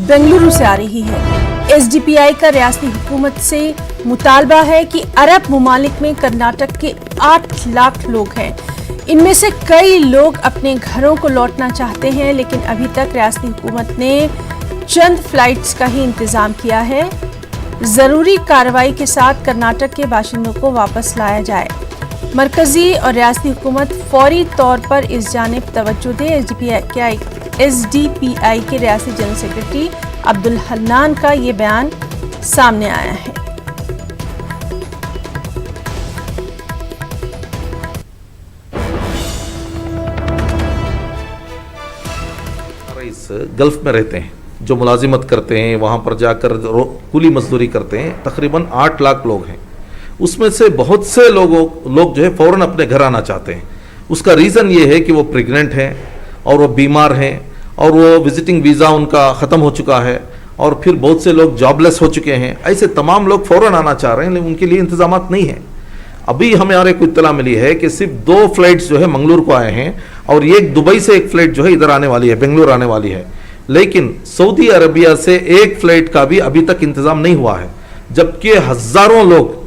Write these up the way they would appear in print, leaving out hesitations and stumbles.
बेंगलुरु से आ रही है। एसडीपीआई का रियासती हुकूमत से मुतालबा है कि अरब मुमालिक में कर्नाटक के 8 लाख लोग हैं। इनमें से कई लोग अपने घरों को लौटना चाहते हैं, लेकिन अभी तक रियासती हुकूमत ने चंद फ्लाइट्स का ही इंतजाम किया है। जरूरी कार्रवाई के साथ कर्नाटक के बाशिंदों को वापस लाया जाए। मरकजी और रियासती हुकूमत फौरी तौर पर इस जानिब तवज्जो दे। एसडीपीआई के रियासती जनरल सेक्रेटरी अब्दुल हन्नान का ये बयान सामने आया है। गल्फ में रहते हैं, जो मुलाजिमत करते हैं, वहाँ पर जाकर कुली मजदूरी करते हैं, तकरीबन 8 लाख लोग हैं। उसमें से बहुत से लोग जो है फ़ौरन अपने घर आना चाहते हैं। उसका रीज़न ये है कि वो प्रेग्नेंट हैं और वो बीमार हैं और वो विजिटिंग वीज़ा उनका ख़त्म हो चुका है और फिर बहुत से लोग जॉबलेस हो चुके हैं। ऐसे तमाम लोग फ़ौरन आना चाह रहे हैं, लेकिन उनके लिए इंतजाम नहीं है। अभी हमें और एक इत्तला मिली है कि सिर्फ 2 फ्लाइट्स जो है मंगलुरु को आए हैं और एक दुबई से एक फ़्लाइट जो है इधर आने वाली है, बेंगलुरु आने वाली है। लेकिन सऊदी अरबिया से एक फ़्लाइट का भी अभी तक इंतज़ाम नहीं हुआ है, जबकि हज़ारों लोग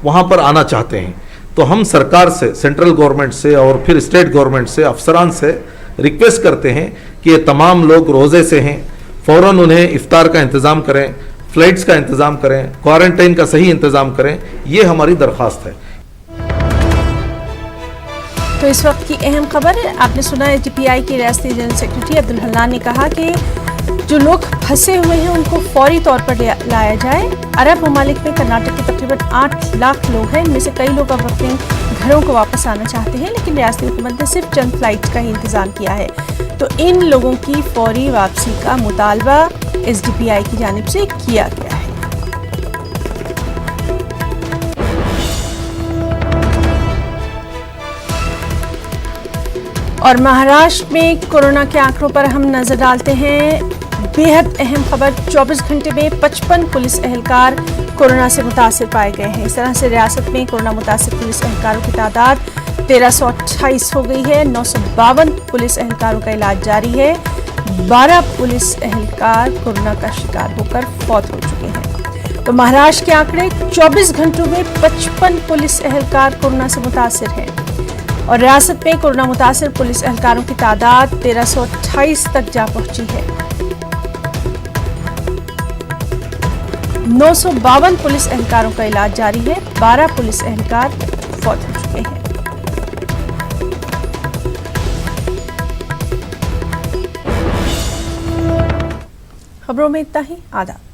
वहाँ पर आना चाहते हैं। तो हम सरकार से, सेंट्रल गवर्नमेंट से और फिर स्टेट गवर्नमेंट से, अफसरान से रिक्वेस्ट करते हैं कि ये तमाम लोग रोज़े से हैं, फ़ौरन उन्हें इफ्तार का इंतज़ाम करें, फ़्लाइट्स का इंतज़ाम करें, क्वारंटाइन का सही इंतज़ाम करें। ये हमारी दरख्वास्त है। तो इस वक्त की अहम खबर है, आपने सुना एसडीपीआई के रियासती जनरल सेक्रेटरी अब्दुल हन्नान ने कहा कि जो लोग फंसे हुए हैं उनको फौरी तौर पर लाया जाए। अरब ममालिक में कर्नाटक के तकरीबन 8 लाख लोग हैं। इनमें से कई लोग अब अपने घरों को वापस आना चाहते हैं, लेकिन रियासती हुकूमत ने सिर्फ चंद फ्लाइट्स का ही इंतजाम किया है। तो इन लोगों की फौरी वापसी का मुतालबा एसडीपीआई की जानिब से किया गया है। और महाराष्ट्र में कोरोना के आंकड़ों पर हम नजर डालते हैं। बेहद अहम खबर, 24 घंटे में 55 पुलिस एहलकार कोरोना से मुतासिर पाए गए हैं। इस तरह से रियासत में कोरोना मुतासिर पुलिस एहलकारों की तादाद 1328 हो गई है। 952 पुलिस एहलकारों का इलाज जारी है। 12 पुलिस एहलकार कोरोना का शिकार होकर फौत हो चुके हैं। तो महाराष्ट्र के आंकड़े, 24 घंटों में 55 पुलिस एहलकार कोरोना से मुतासिर हैं और रियासत में कोरोना मुतासिर पुलिस एहलकारों की तादाद 1328 तक जा पहुंची है। 952 पुलिस एहलकारों का इलाज जारी है। 12 पुलिस एहलकार फौत हो चुके हैं। खबरों में इतना ही। आदाब।